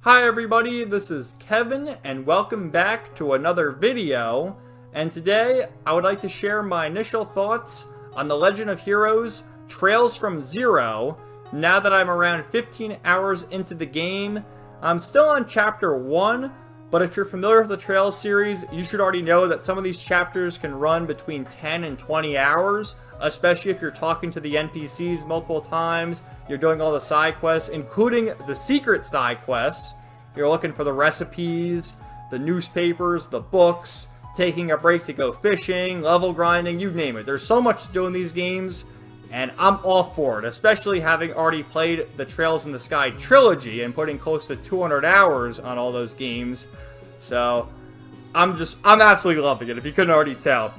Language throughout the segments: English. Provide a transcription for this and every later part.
Hi everybody, this is Kevin and welcome back to another video. And today I would like to share my initial thoughts on The Legend of Heroes Trails from Zero. Now that I'm around 15 hours into the game, I'm still on chapter 1, but if you're familiar with the Trails series, you should already know that some of these chapters can run between 10 and 20 hours, especially if you're talking to the NPCs multiple times, you're doing all the side quests, including the secret side quests. You're looking for the recipes, the newspapers, the books, taking a break to go fishing, level grinding, you name it. There's so much to do in these games, and I'm all for it, especially having already played the Trails in the Sky trilogy and putting close to 200 hours on all those games. So, I'm absolutely loving it, if you couldn't already tell.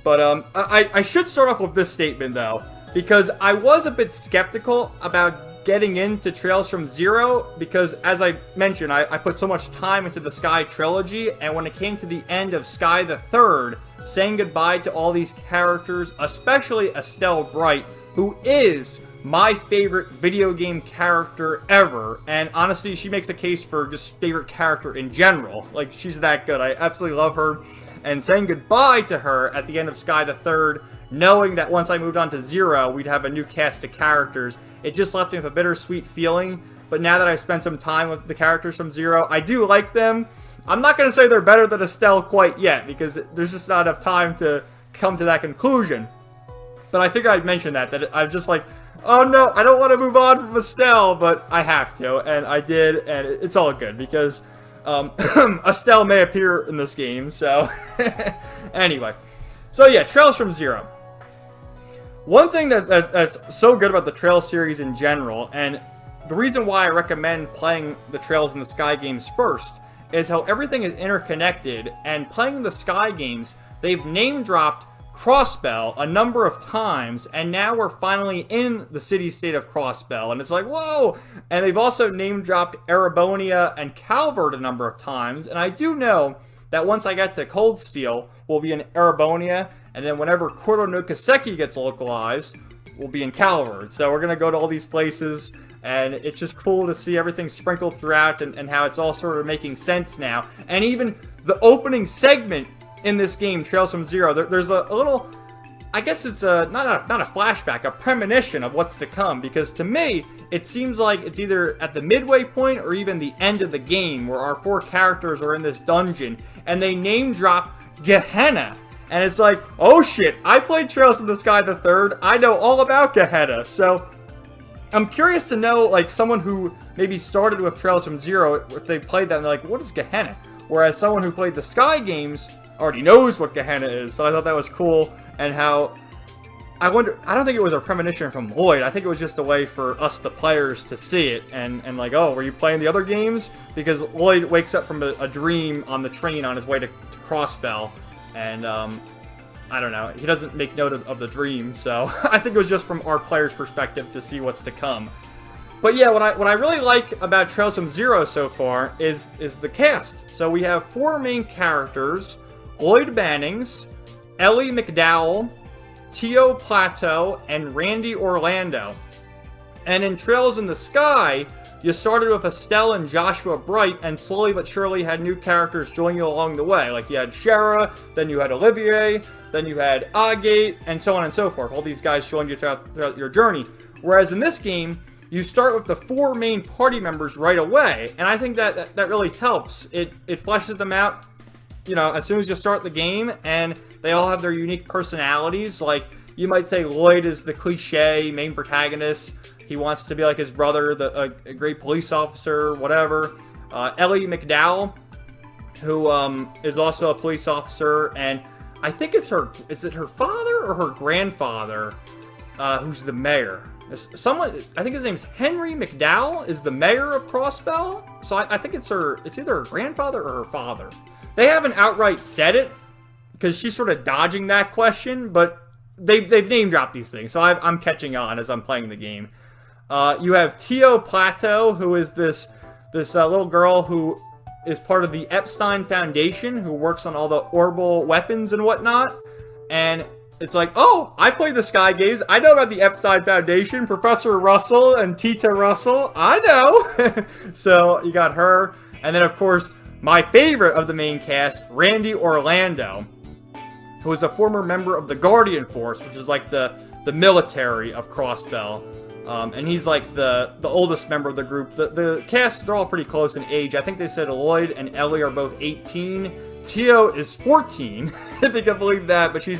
But I should start off with this statement, though, because I was a bit skeptical about getting into Trails from Zero, because as I mentioned, I put so much time into the Sky trilogy, and when it came to the end of Sky the Third, saying goodbye to all these characters, especially Estelle Bright, who is my favorite video game character ever, and honestly, she makes a case for just favorite character in general. Like, she's that good. I absolutely love her, and saying goodbye to her at the end of Sky the Third, knowing that once I moved on to Zero, we'd have a new cast of characters, it just left me with a bittersweet feeling. But now that I've spent some time with the characters from Zero, I do like them. I'm not going to say they're better than Estelle quite yet, because there's just not enough time to come to that conclusion. But I figured I'd mention that I'm just like, oh no, I don't want to move on from Estelle, but I have to, and I did, and it's all good, because Estelle may appear in this game, so anyway. So yeah, Trails from Zero. One thing that's so good about the Trails series in general, and the reason why I recommend playing the Trails in the Sky games first, is how everything is interconnected, and playing the Sky games, they've name-dropped Crossbell a number of times, and now we're finally in the city-state of Crossbell, and it's like, whoa! And they've also name-dropped Erebonia and Calvert a number of times, and I do know that once I get to Cold Steel, we'll be in Erebonia, and then whenever Kordo no Kiseki gets localized, we'll be in Calvert. So we're going to go to all these places, and it's just cool to see everything sprinkled throughout, and how it's all sort of making sense now. And even the opening segment in this game, Trails from Zero, there's a little, I guess it's not a flashback, a premonition of what's to come, because to me, it seems like it's either at the midway point or even the end of the game, where our four characters are in this dungeon, and they name drop Gehenna. And it's like, oh shit, I played Trails in the Sky the Third, I know all about Gehenna. So, I'm curious to know, like, someone who maybe started with Trails from Zero, if they played that and they're like, what is Gehenna? Whereas someone who played the Sky games already knows what Gehenna is, so I thought that was cool, and how, I don't think it was a premonition from Lloyd, I think it was just a way for us, the players, to see it, and like, oh, were you playing the other games? Because Lloyd wakes up from a dream on the train on his way to Crossbell, and, I don't know, he doesn't make note of the dream, so I think it was just from our player's perspective to see what's to come. But yeah, what I really like about Trails from Zero so far is the cast. So we have four main characters: Lloyd Bannings, Ellie McDowell, Tio Plateau, and Randy Orlando. And in Trails in the Sky, you started with Estelle and Joshua Bright, and slowly but surely had new characters join you along the way. Like, you had Shara, then you had Olivier, then you had Agate, and so on and so forth. All these guys joined you throughout your journey. Whereas in this game, you start with the four main party members right away, and I think that really helps. It fleshes them out, you know, as soon as you start the game, and they all have their unique personalities. Like, you might say Lloyd is the cliche main protagonist. He wants to be like his brother, a great police officer, whatever. Ellie McDowell, who is also a police officer, and I think is it her father or her grandfather who's the mayor? I think his name's Henry McDowell, is the mayor of Crossbell. So I think it's either her grandfather or her father. They haven't outright said it, because she's sort of dodging that question, but they've name dropped these things, so I'm catching on as I'm playing the game. You have Tio Plateau, who is this little girl who is part of the Epstein Foundation, who works on all the orbital weapons and whatnot. And it's like, oh, I play the Sky games. I know about the Epstein Foundation, Professor Russell and Tita Russell. I know. So you got her. And then, of course, my favorite of the main cast, Randy Orlando, who is a former member of the Guardian Force, which is like the military of Crossbell. And he's like the oldest member of the group. The cast, they're all pretty close in age. I think they said Lloyd and Ellie are both 18. Tio is 14, if you can believe that, but she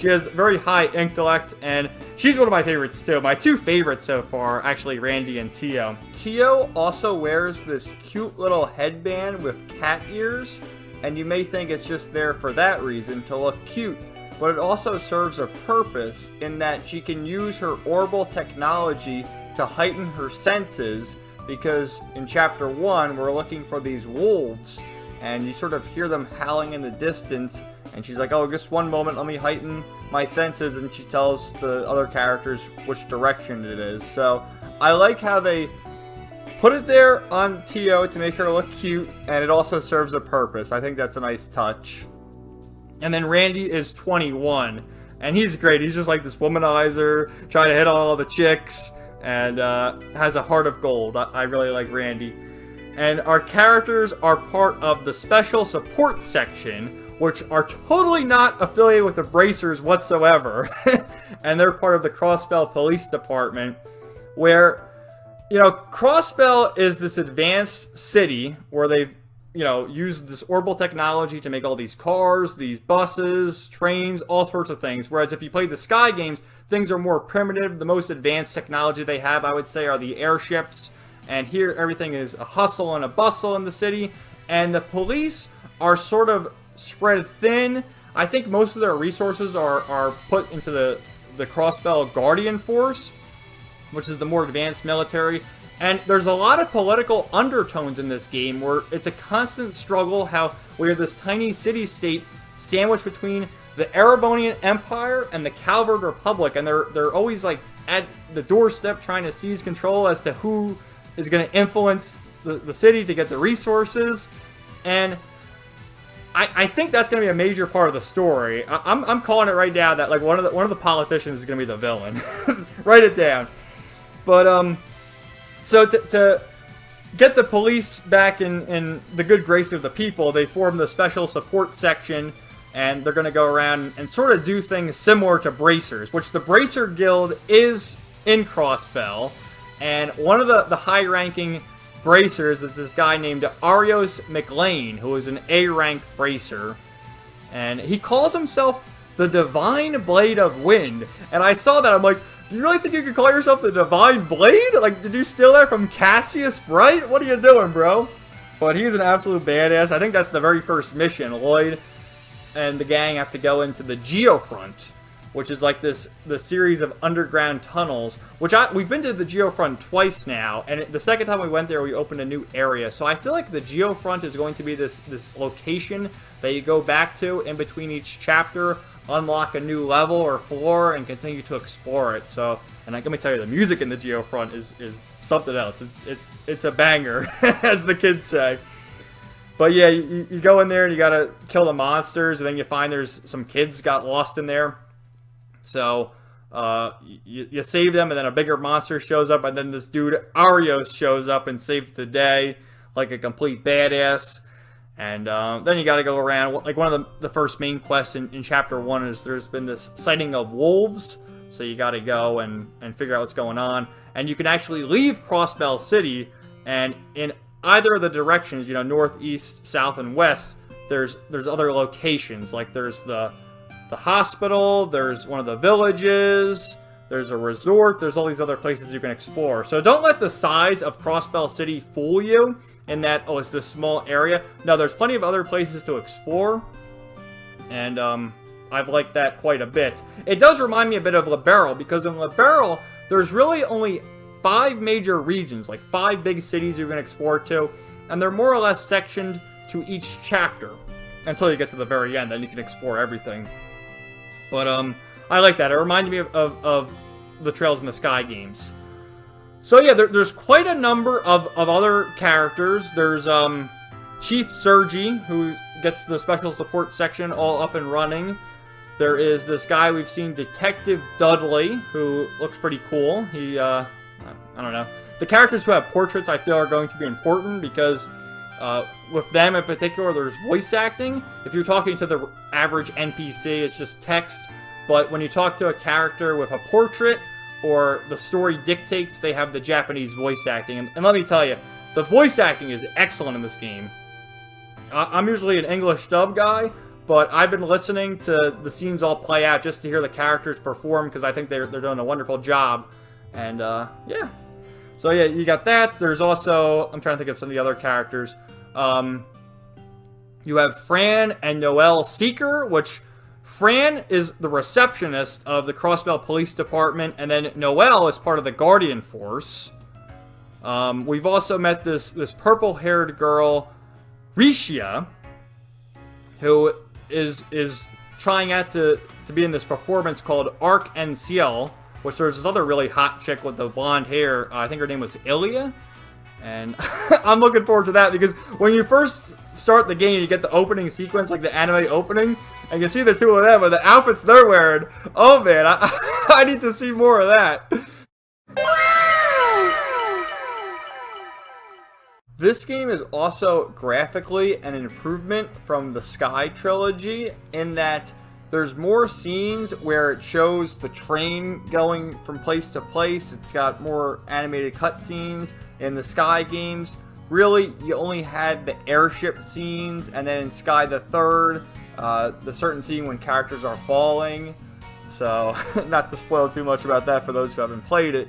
has very high intellect, and she's one of my favorites too. My two favorites so far, actually, Randy and Tio. Tio also wears this cute little headband with cat ears, and you may think it's just there for that reason, to look cute, but it also serves a purpose in that she can use her orbital technology to heighten her senses, because in Chapter 1, we're looking for these wolves, and you sort of hear them howling in the distance, and she's like, oh, just one moment, let me heighten my senses, and she tells the other characters which direction it is. So I like how they put it there on Tio to make her look cute, and it also serves a purpose. I think that's a nice touch. And then Randy is 21, and he's great. He's just like this womanizer, trying to hit on all the chicks, and has a heart of gold. I really like Randy. And our characters are part of the special support section, which are totally not affiliated with the Bracers whatsoever. And they're part of the Crossbell Police Department, where, you know, Crossbell is this advanced city where they've, you know, used this orbital technology to make all these cars, these buses, trains, all sorts of things. Whereas if you play the Sky games, things are more primitive. The most advanced technology they have, I would say, are the airships. And here, everything is a hustle and a bustle in the city. And the police are sort of spread thin. I think most of their resources are put into the Crossbell Guardian Force, which is the more advanced military. And there's a lot of political undertones in this game, where it's a constant struggle how we're this tiny city-state sandwiched between the Erebonian Empire and the Calvard Republic. And they're always like at the doorstep trying to seize control as to who is going to influence the city to get the resources. And I think that's going to be a major part of the story. I'm calling it right now that like one of the politicians is going to be the villain. Write it down. But so to get the police back in the good grace of the people, they form the special support section, and they're going to go around and sort of do things similar to Bracers, which the Bracer Guild is in Crossbell. And one of the high-ranking Bracers is this guy named Arios McLean, who is an A-rank Bracer. And he calls himself the Divine Blade of Wind. And I saw that, I'm like, do you really think you could call yourself the Divine Blade? Like, did you steal that from Cassius Bright? What are you doing, bro? But he's an absolute badass. I think that's the very first mission. Lloyd and the gang have to go into the Geofront, which is like this series of underground tunnels, which we've been to the Geofront twice now, and the second time we went there, we opened a new area. So I feel like the Geofront is going to be this location that you go back to in between each chapter, unlock a new level or floor, and continue to explore it. So, and let me tell you, the music in the Geofront is something else. It's a banger, as the kids say. But yeah, you go in there and you gotta kill the monsters, and then you find there's some kids got lost in there. So, you save them, and then a bigger monster shows up, and then this dude, Arios, shows up and saves the day, like a complete badass. And then you gotta go around, like one of the first main quests in Chapter 1 is there's been this sighting of wolves, so you gotta go and figure out what's going on. And you can actually leave Crossbell City, and in either of the directions, you know, north, east, south, and west, there's other locations, like there's the hospital, there's one of the villages, there's a resort, there's all these other places you can explore. So don't let the size of Crossbell City fool you in that, oh, it's this small area. No, there's plenty of other places to explore, and I've liked that quite a bit. It does remind me a bit of Liberal, because in Liberal, there's really only 5 major regions, like 5 big cities you can explore to, and they're more or less sectioned to each chapter until you get to the very end, then you can explore everything. But I like that. It reminded me of the Trails in the Sky games. So yeah, there's quite a number of other characters. There's Chief Sergi, who gets the special support section all up and running. There is this guy we've seen, Detective Dudley, who looks pretty cool. He, I don't know. The characters who have portraits I feel are going to be important because with them in particular, there's voice acting. If you're talking to the average NPC, it's just text. But when you talk to a character with a portrait, or the story dictates, they have the Japanese voice acting. And let me tell you, the voice acting is excellent in this game. I'm usually an English dub guy, but I've been listening to the scenes all play out just to hear the characters perform, because I think they're doing a wonderful job. And, yeah. So, yeah, you got that. There's also, I'm trying to think of some of the other characters. You have Fran and Noelle Seeker, which Fran is the receptionist of the Crossbell Police Department, and then Noelle is part of the Guardian Force. We've also met this purple-haired girl, Risha, who is trying out to be in this performance called Arc and Ciel, which there's this other really hot chick with the blonde hair. I think her name was Ilya. And I'm looking forward to that, because when you first start the game, you get the opening sequence, like the anime opening, and you see the two of them, but the outfits they're wearing, oh man, I need to see more of that. This game is also graphically an improvement from the Sky trilogy, in that there's more scenes where it shows the train going from place to place. It's got more animated cutscenes. In the Sky games, really, you only had the airship scenes, and then in Sky the Third, the certain scene when characters are falling. So, not to spoil too much about that for those who haven't played it.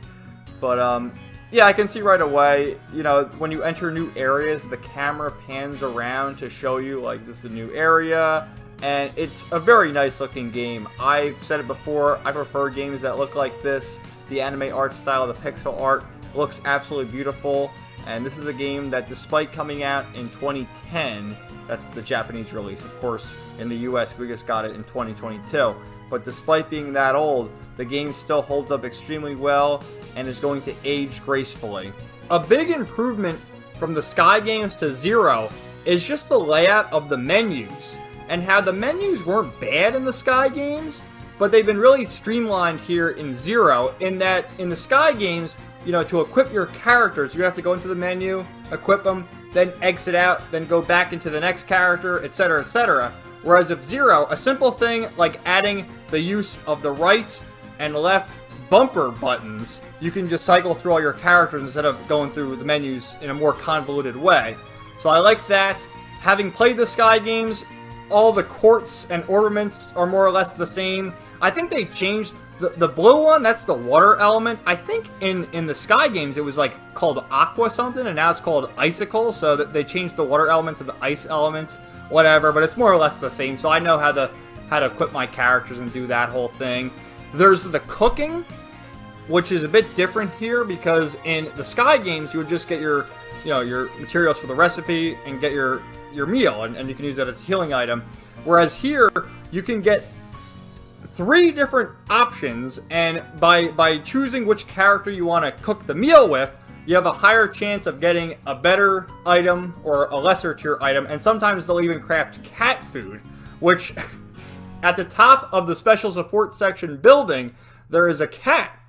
But, yeah, I can see right away, you know, when you enter new areas, the camera pans around to show you, like, this is a new area. And it's a very nice looking game. I've said it before, I prefer games that look like this. The anime art style, the pixel art, looks absolutely beautiful. And this is a game that, despite coming out in 2010, that's the Japanese release. Of course, in the US, we just got it in 2022. But despite being that old, the game still holds up extremely well and is going to age gracefully. A big improvement from the Sky games to Zero is just the layout of the menus, and how the menus weren't bad in the Sky games, but they've been really streamlined here in Zero, in that in the Sky games, you know, to equip your characters, you have to go into the menu, equip them, then exit out, then go back into the next character, etc., etc. Whereas with Zero, a simple thing like adding the use of the right and left bumper buttons, you can just cycle through all your characters instead of going through the menus in a more convoluted way. So I like that. Having played the Sky games, all the courts and ornaments are more or less the same. I think they changed the blue one, that's the water element. I think in the Sky games it was like called Aqua something, and now it's called Icicle, so that they changed the water element to the ice element, whatever, but it's more or less the same, so I know how to equip my characters and do that whole thing. There's the cooking, which is a bit different here, because in the Sky games you would just get your materials for the recipe and get your meal, and you can use that as a healing item. Whereas here, you can get 3 different options, and by choosing which character you want to cook the meal with, you have a higher chance of getting a better item or a lesser tier item, and sometimes they'll even craft cat food, which at the top of the special support section building, there is a cat,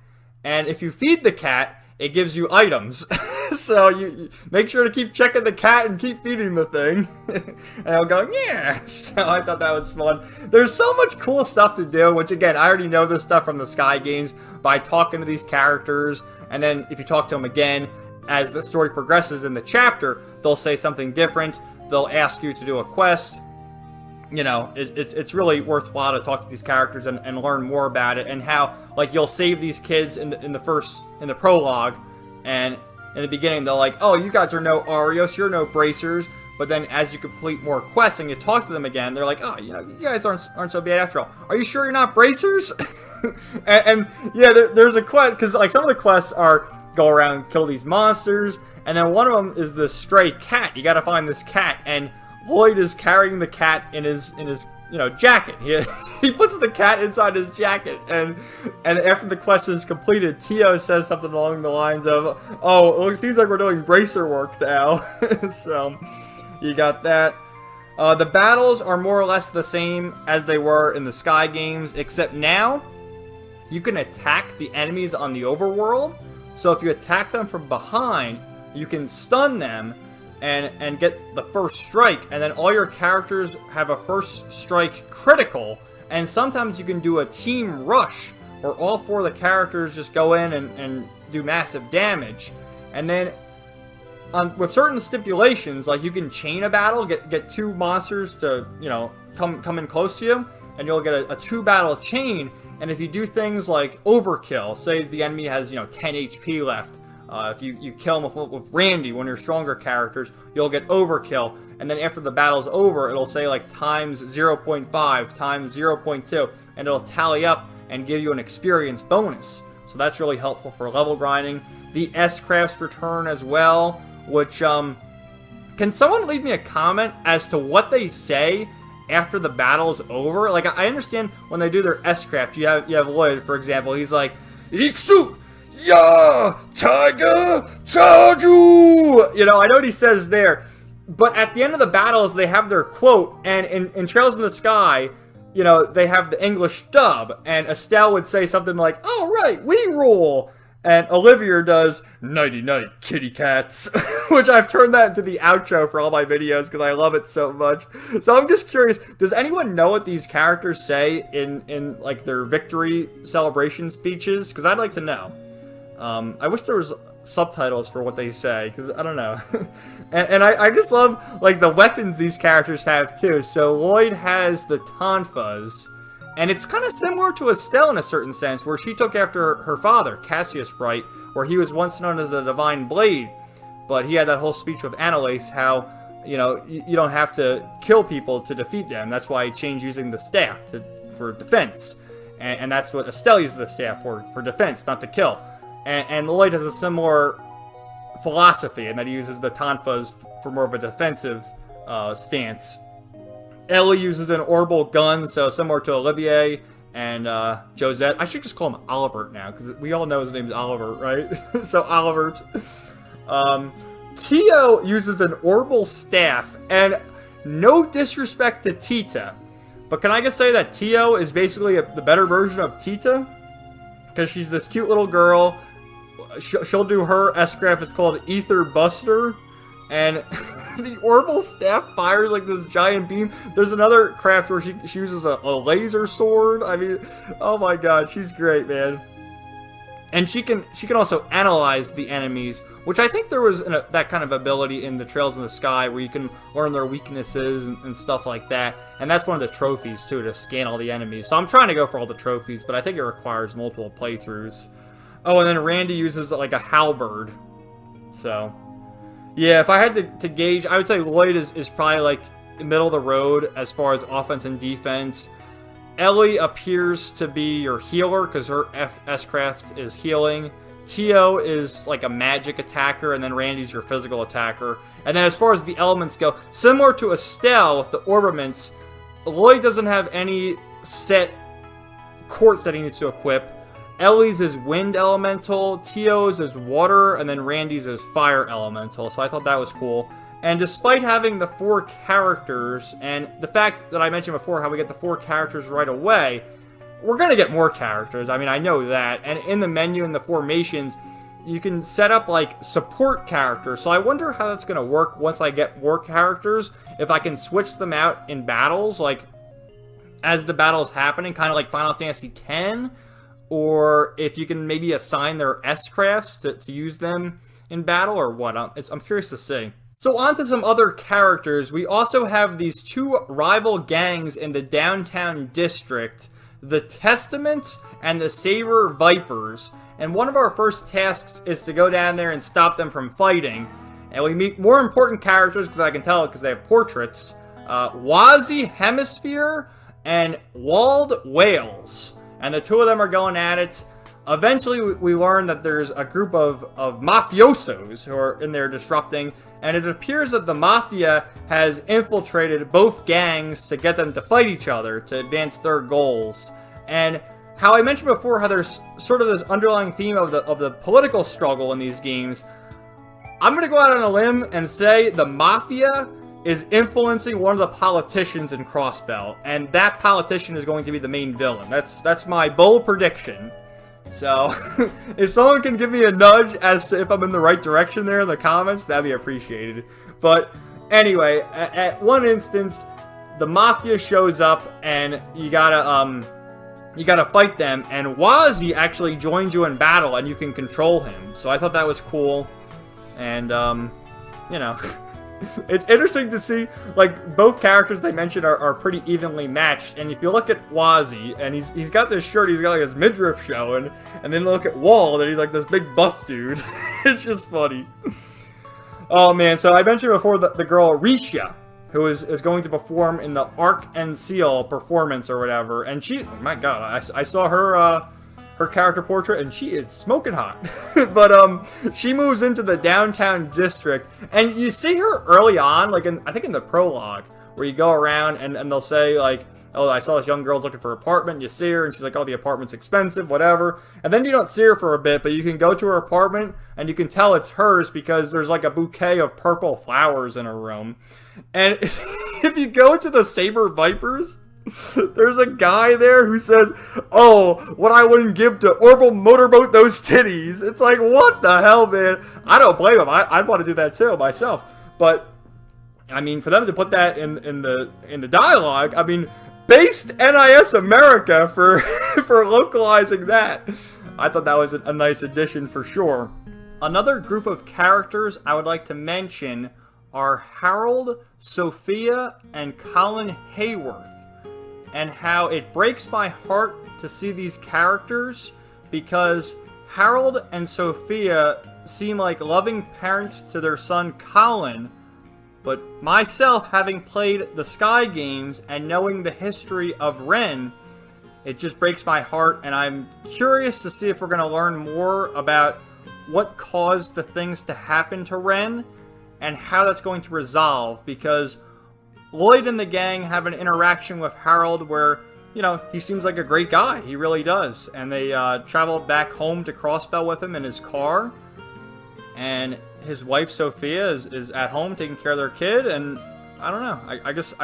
and if you feed the cat, it gives you items. So you make sure to keep checking the cat and keep feeding the thing. And I'll go, yeah. So I thought that was fun. There's so much cool stuff to do, which again, I already know this stuff from the Sky games by talking to these characters. And then if you talk to them again, as the story progresses in the chapter, they'll say something different. They'll ask you to do a quest. You know, it's really worthwhile to talk to these characters and learn more about it, and how, like, you'll save these kids in the prologue, and in the beginning they're like, oh, you guys are no Arios, you're no Bracers, but then as you complete more quests and you talk to them again, they're like, oh, you know, you guys aren't so bad after all. Are you sure you're not Bracers? and yeah, there's a quest, because like some of the quests are go around kill these monsters, and then one of them is this stray cat. You gotta find this cat, and Lloyd is carrying the cat in his jacket. He puts the cat inside his jacket, and after the quest is completed, Tio says something along the lines of, "Oh, it seems like we're doing bracer work now." So you got that. The battles are more or less the same as they were in the Sky games, except now you can attack the enemies on the overworld. So if you attack them from behind, you can stun them and get the first strike, and then all your characters have a first strike critical, and sometimes you can do a team rush where all 4 of the characters just go in and do massive damage. And then with certain stipulations, like you can chain a battle, get 2 monsters to, you know, come in close to you, and you'll get a 2-battle chain. And if you do things like overkill, say the enemy has, you know, 10 HP left, if you kill him with Randy, one of your stronger characters, you'll get overkill. And then after the battle's over, it'll say like times 0.5, times 0.2, and it'll tally up and give you an experience bonus. So that's really helpful for level grinding. The S-Crafts return as well, which, can someone leave me a comment as to what they say after the battle's over? Like, I understand when they do their S-Craft, you have Lloyd, for example, he's like, Iksu! Ya! Tiger! Charju! You know, I know what he says there, but at the end of the battles, they have their quote, and in Trails in the Sky, you know, they have the English dub, and Estelle would say something like, "All right, we rule," and Olivia does, "Nighty night, kitty cats," which I've turned that into the outro for all my videos because I love it so much. So I'm just curious, does anyone know what these characters say in like their victory celebration speeches? Because I'd like to know. I wish there was subtitles for what they say, because I don't know. and I just love, like, the weapons these characters have, too. So Lloyd has the tonfas, and it's kind of similar to Estelle in a certain sense, where she took after her father, Cassius Bright, where he was once known as the Divine Blade, but he had that whole speech with Annalise, how, you know, you don't have to kill people to defeat them. That's why he changed using the staff for defense. And that's what Estelle uses the staff for defense, not to kill. And Lloyd has a similar philosophy, in that he uses the tonfas for more of a defensive stance. Ellie uses an orbital gun, so similar to Olivier and Josette. I should just call him Olivert now, because we all know his name's Oliver, right? So Olivert. Tio uses an orbital staff, and no disrespect to Tita, but can I just say that Tio is basically the better version of Tita? Because she's this cute little girl. She'll do her S-Craft, it's called Ether Buster, and the orbital staff fires like this giant beam. There's another craft where she uses a laser sword. I mean, oh my god, she's great, man. And she can also analyze the enemies, which I think there was that kind of ability in the Trails in the Sky, where you can learn their weaknesses and stuff like that. And that's one of the trophies, too, to scan all the enemies. So I'm trying to go for all the trophies, but I think it requires multiple playthroughs. Oh, and then Randy uses, like, a halberd. So, yeah, if I had to gauge, I would say Lloyd is probably, like, the middle of the road as far as offense and defense. Ellie appears to be your healer, because her S-Craft is healing. Tio is like a magic attacker, and then Randy's your physical attacker. And then as far as the elements go, similar to Estelle with the orbaments, Lloyd doesn't have any set quartz that he needs to equip. Ellie's is wind elemental, Tio's is water, and then Randy's is fire elemental. So I thought that was cool. And despite having the 4 characters, and the fact that I mentioned before how we get the 4 characters right away, we're going to get more characters. I mean, I know that. And in the menu, in the formations, you can set up, like, support characters. So I wonder how that's going to work once I get more characters. If I can switch them out in battles, like, as the battle is happening, kind of like Final Fantasy X. Or if you can maybe assign their S-Crafts to use them in battle, or what. I'm curious to see. So on to some other characters. We also have these 2 rival gangs in the downtown district, the Testaments and the Saber Vipers. And one of our first tasks is to go down there and stop them from fighting. And we meet more important characters, because I can tell because they have portraits. Wazi Hemisphere and Walled Whales. And the 2 of them are going at it. Eventually, we learn that there's a group of mafiosos who are in there disrupting, and it appears that the mafia has infiltrated both gangs to get them to fight each other, to advance their goals. And how I mentioned before, how there's sort of this underlying theme of the political struggle in these games, I'm going to go out on a limb and say the mafia is influencing one of the politicians in Crossbell, and that politician is going to be the main villain. That's my bold prediction. So, if someone can give me a nudge as to if I'm in the right direction there in the comments, that'd be appreciated. But anyway, at one instance, the Mafia shows up, and you gotta fight them, and Wazi actually joins you in battle, and you can control him. So I thought that was cool, and you know, it's interesting to see, like, both characters they mentioned are pretty evenly matched. And if you look at Wazi, and he's got this shirt, he's got like his midriff showing, and then look at Wald, and he's like this big buff dude. It's just funny. Oh man, so I mentioned before the girl Risha, who is going to perform in the Arc and Seal performance or whatever, and she, oh my god, I saw her character portrait, and she is smoking hot. But she moves into the downtown district, and you see her early on, like I think in the prologue, where you go around and they'll say like, oh, I saw this young girl's looking for an apartment. You see her, and she's like, oh, the apartment's expensive, whatever. And then you don't see her for a bit, but you can go to her apartment, and you can tell it's hers because there's like a bouquet of purple flowers in her room. And if you go to the Saber Vipers, there's a guy there who says, oh, what I wouldn't give to Orbital Motorboat those titties. It's like, what the hell, man? I don't blame him. I'd want to do that too, myself. But, I mean, for them to put that in the dialogue, I mean, based NIS America for, for localizing that. I thought that was a nice addition for sure. Another group of characters I would like to mention are Harold, Sophia, and Colin Hayworth. And how it breaks my heart to see these characters because Harold and Sophia seem like loving parents to their son Colin, but myself, having played the Sky games and knowing the history of Ren, it just breaks my heart, and I'm curious to see if we're going to learn more about what caused the things to happen to Ren and how that's going to resolve, because Lloyd and the gang have an interaction with Harold where, you know, he seems like a great guy. He really does. And they traveled back home to Crossbell with him in his car. And his wife, Sophia, is at home taking care of their kid. And I don't know. I guess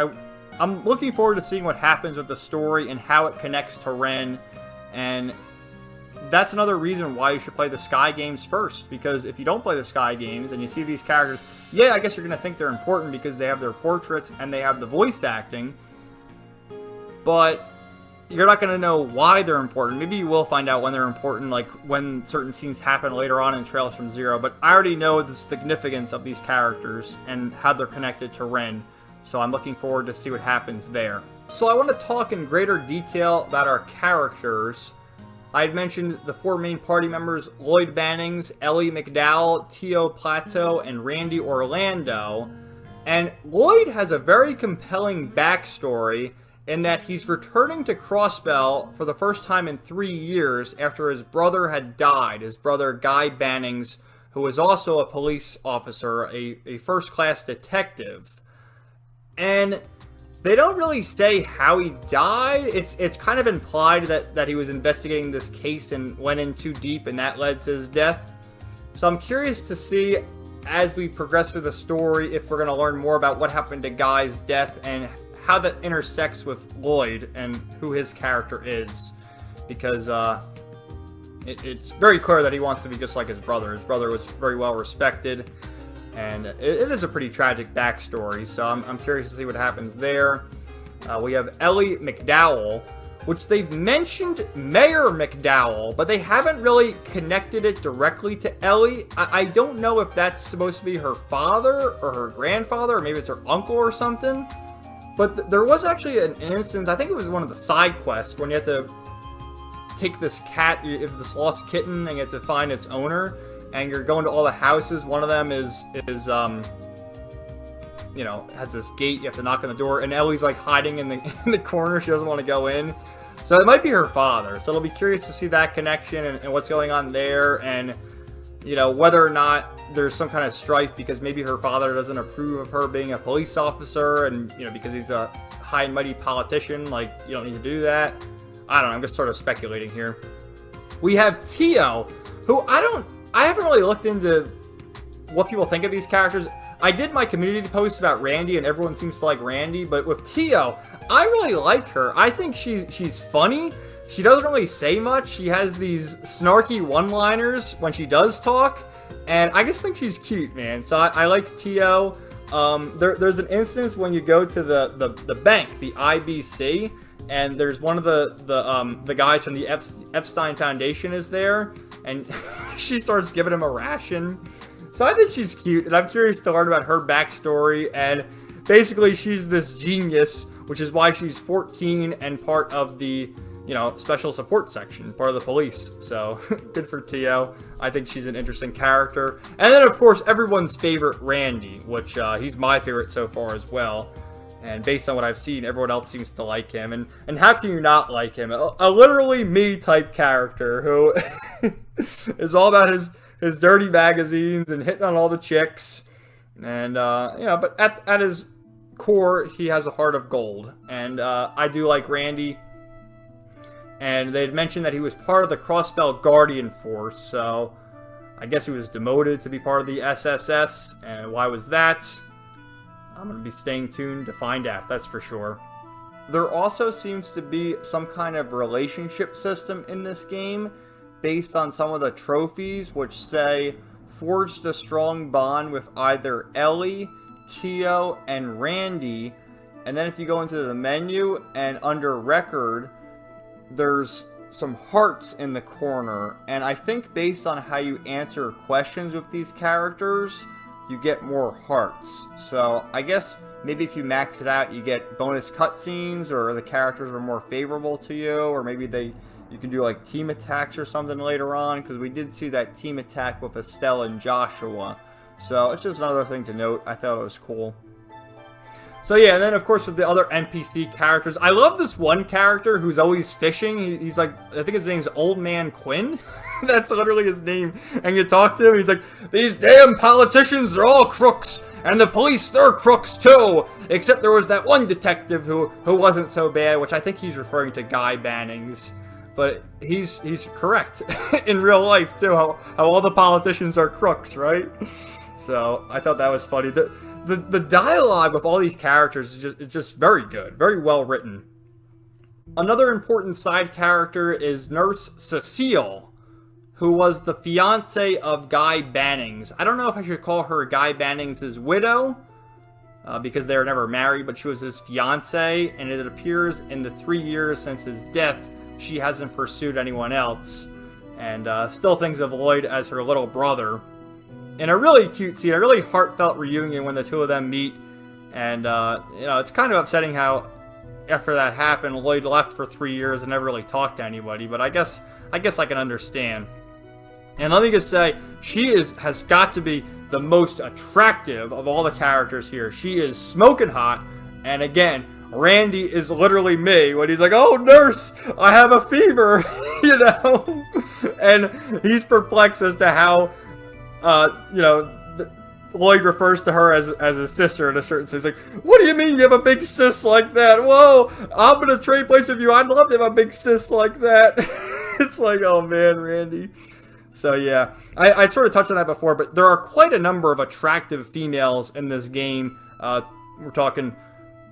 I'm looking forward to seeing what happens with the story and how it connects to Ren. And that's another reason why you should play the Sky games first. Because if you don't play the Sky games and you see these characters, yeah, I guess you're going to think they're important because they have their portraits and they have the voice acting. But you're not going to know why they're important. Maybe you will find out when they're important, like when certain scenes happen later on in Trails from Zero. But I already know the significance of these characters and how they're connected to Ren. So I'm looking forward to see what happens there. So I want to talk in greater detail about our characters. I had mentioned the four main party members, Lloyd Bannings, Ellie McDowell, Tio Plateau, and Randy Orlando. And Lloyd has a very compelling backstory in that he's returning to Crossbell for the first time in 3 years after his brother had died. His brother, Guy Bannings, who was also a police officer, a first-class detective. And they don't really say how he died. It's kind of implied that he was investigating this case and went in too deep and that led to his death. So I'm curious to see as we progress through the story if we're going to learn more about what happened to Guy's death and how that intersects with Lloyd and who his character is. Because it's very clear that he wants to be just like his brother. His brother was very well respected. And it is a pretty tragic backstory, so I'm curious to see what happens there. We have Ellie McDowell, which they've mentioned Mayor McDowell, but they haven't really connected it directly to Ellie. I don't know if that's supposed to be her father or her grandfather, or maybe it's her uncle or something. But there was actually an instance, I think it was one of the side quests, when you have to take this cat, this lost kitten, and you have to find its owner. And you're going to all the houses. One of them is you know, has this gate. You have to knock on the door. And Ellie's like hiding in the corner. She doesn't want to go in. So it might be her father. So it'll be curious to see that connection and what's going on there. And, you know, whether or not there's some kind of strife because maybe her father doesn't approve of her being a police officer. And, you know, because he's a high and mighty politician. Like, you don't need to do that. I don't know. I'm just sort of speculating here. We have Tio, who I haven't really looked into what people think of these characters. I did my community post about Randy, and everyone seems to like Randy, but with Tio, I really like her. I think she's funny. She doesn't really say much. She has these snarky one-liners when she does talk, and I just think she's cute, man. So I like Tio. There's an instance when you go to the bank, the IBC, and there's one of the guys from the Epstein Foundation is there, and she starts giving him a ration. So I think she's cute, and I'm curious to learn about her backstory, and basically she's this genius, which is why she's 14 and part of the, special support section, part of the police. So, good for Tio. I think she's an interesting character. And then, of course, everyone's favorite, Randy, which he's my favorite so far as well. And based on what I've seen, everyone else seems to like him. And how can you not like him? A literally me type character who is all about his dirty magazines and hitting on all the chicks. And, but at his core, he has a heart of gold. And I do like Randy. And they had mentioned that he was part of the Crossbell Guardian Force, so I guess he was demoted to be part of the SSS. And why was that? I'm going to be staying tuned to find out, that's for sure. There also seems to be some kind of relationship system in this game based on some of the trophies, which say forged a strong bond with either Ellie, Tio, and Randy. And then if you go into the menu and under record, there's some hearts in the corner, and I think based on how you answer questions with these characters, you get more hearts. So I guess maybe if you max it out, you get bonus cutscenes, or the characters are more favorable to you, or maybe you can do like team attacks or something later on, because we did see that team attack with Estelle and Joshua. So it's just another thing to note. I thought it was cool. So yeah, and then of course with the other NPC characters, I love this one character who's always fishing. He's like, I think his name's Old Man Quinn. That's literally his name. And you talk to him, he's like, these damn politicians, they're all crooks. And the police, they're crooks too. Except there was that one detective who wasn't so bad, which I think he's referring to Guy Bannings. But he's correct in real life too, how all the politicians are crooks, right? So I thought that was funny. The dialogue with all these characters is just very good, very well written. Another important side character is Nurse Cecile, who was the fiance of Guy Bannings. I don't know if I should call her Guy Bannings' widow, because they were never married, but she was his fiance, and it appears in the 3 years since his death, she hasn't pursued anyone else, and still thinks of Lloyd as her little brother. In a really cute scene, a really heartfelt reunion when the two of them meet, and it's kind of upsetting how after that happened, Lloyd left for 3 years and never really talked to anybody. But I guess I can understand. And let me just say, she has got to be the most attractive of all the characters here. She is smoking hot, and again, Randy is literally me when he's like, "Oh, nurse, I have a fever," and he's perplexed as to how. Lloyd refers to her as a sister in a certain sense. He's like, what do you mean you have a big sis like that? Whoa, I'm going to trade places with you. I'd love to have a big sis like that. It's like, oh man, Randy. So yeah, I sort of touched on that before, but there are quite a number of attractive females in this game. We're talking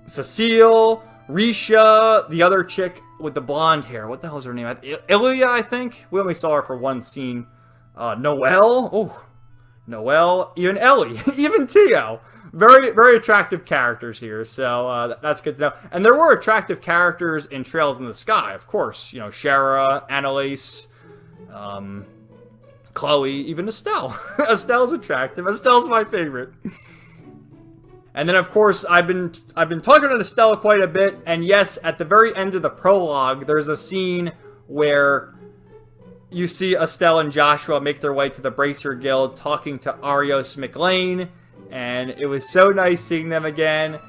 Cecile, Risha, the other chick with the blonde hair. What the hell is her name? Ilya, I think? We only saw her for one scene. Noelle. Oh. Noelle, even Ellie, even Tio. Very, very attractive characters here, so that's good to know. And there were attractive characters in Trails in the Sky, of course. Shara, Annalise, Chloe, even Estelle. Estelle's attractive. Estelle's my favorite. And then, of course, I've been talking to Estelle quite a bit, and yes, at the very end of the prologue, there's a scene where you see Estelle and Joshua make their way to the Bracer Guild talking to Arios McLean, and it was so nice seeing them again.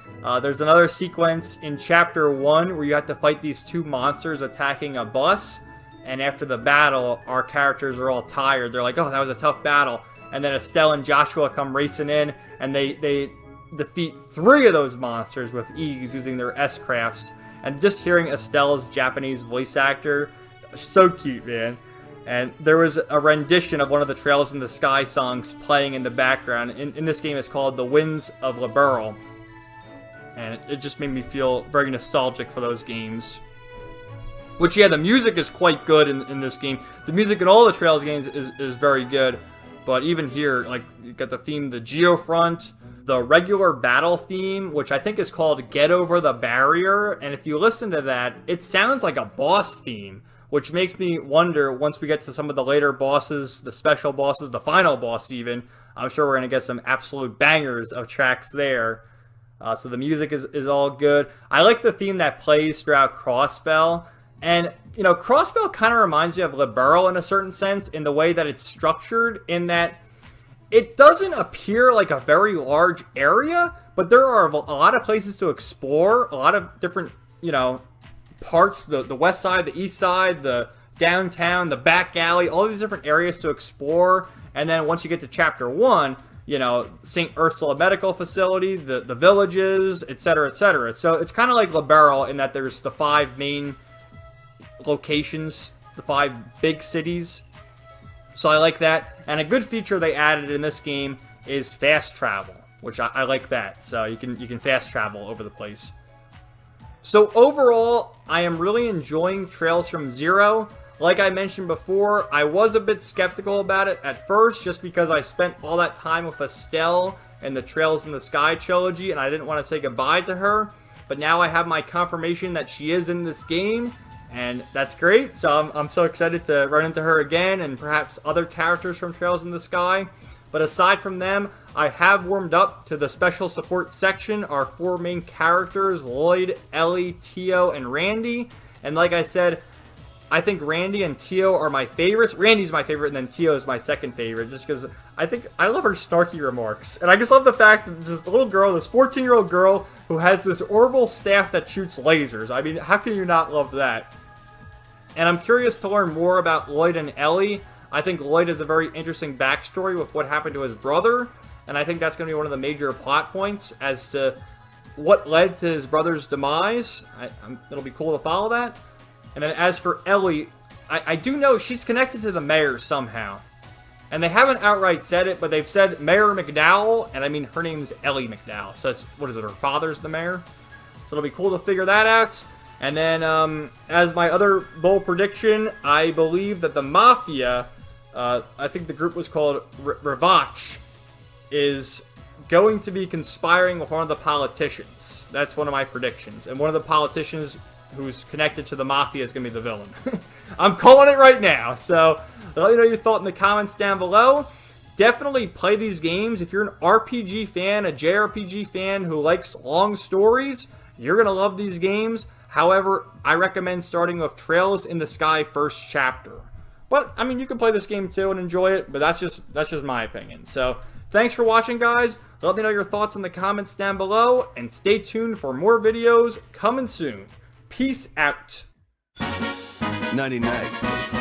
There's another sequence in Chapter 1 where you have to fight these two monsters attacking a bus, and after the battle, our characters are all tired. They're like, oh, that was a tough battle. And then Estelle and Joshua come racing in, and they defeat 3 of those monsters with ease using their S-crafts. And just hearing Estelle's Japanese voice actor, so cute, man. And there was a rendition of one of the Trails in the Sky songs playing in the background. In this game, it's called The Winds of Liberl. And it just made me feel very nostalgic for those games. Which, yeah, the music is quite good in this game. The music in all the Trails games is very good. But even here, like, you got the theme, the Geofront, the regular battle theme, which I think is called Get Over the Barrier. And if you listen to that, it sounds like a boss theme, which makes me wonder, once we get to some of the later bosses, the special bosses, the final boss even, I'm sure we're going to get some absolute bangers of tracks there. So the music is all good. I like the theme that plays throughout Crossbell. And, you know, Crossbell kind of reminds me of Liberl in a certain sense, in the way that it's structured, in that it doesn't appear like a very large area, but there are a lot of places to explore, a lot of different, you know, parts, the west side, the east side, the downtown, the back alley, all these different areas to explore. And then once you get to Chapter 1, you know, St. Ursula Medical Facility, the villages, etc., etc. So it's kind of like Liberl in that there's the 5 main locations, the 5 big cities. So I like that. And a good feature they added in this game is fast travel, which I like that. So you can fast travel over the place. So overall, I am really enjoying Trails from Zero. Like I mentioned before, I was a bit skeptical about it at first, just because I spent all that time with Estelle in the Trails in the Sky trilogy, and I didn't want to say goodbye to her. But now I have my confirmation that she is in this game, and that's great. So I'm so excited to run into her again, and perhaps other characters from Trails in the Sky. But aside from them, I have warmed up to the special support section, our 4 main characters, Lloyd, Ellie, Tio, and Randy. And like I said, I think Randy and Tio are my favorites. Randy's my favorite, and then Tio is my second favorite, just because I love her snarky remarks. And I just love the fact that this little girl, this 14-year-old girl, who has this orbital staff that shoots lasers. I mean, how can you not love that? And I'm curious to learn more about Lloyd and Ellie. I think Lloyd has a very interesting backstory with what happened to his brother, and I think that's going to be one of the major plot points as to what led to his brother's demise. It'll be cool to follow that. And then as for Ellie, I do know she's connected to the mayor somehow. And they haven't outright said it, but they've said Mayor McDowell, and I mean, her name's Ellie McDowell. So it's, what is it, her father's the mayor? So it'll be cool to figure that out. And then, as my other bold prediction, I believe that the Mafia, I think the group was called Revach, is going to be conspiring with one of the politicians. That's one of my predictions. And one of the politicians who's connected to the Mafia is going to be the villain. I'm calling it right now. So let me know your thought in the comments down below. Definitely play these games. If you're an RPG fan, a JRPG fan who likes long stories, you're going to love these games. However, I recommend starting with Trails in the Sky first chapter. But, I mean, you can play this game too and enjoy it, but that's just my opinion. So, thanks for watching, guys. Let me know your thoughts in the comments down below, and stay tuned for more videos coming soon. Peace out. 99.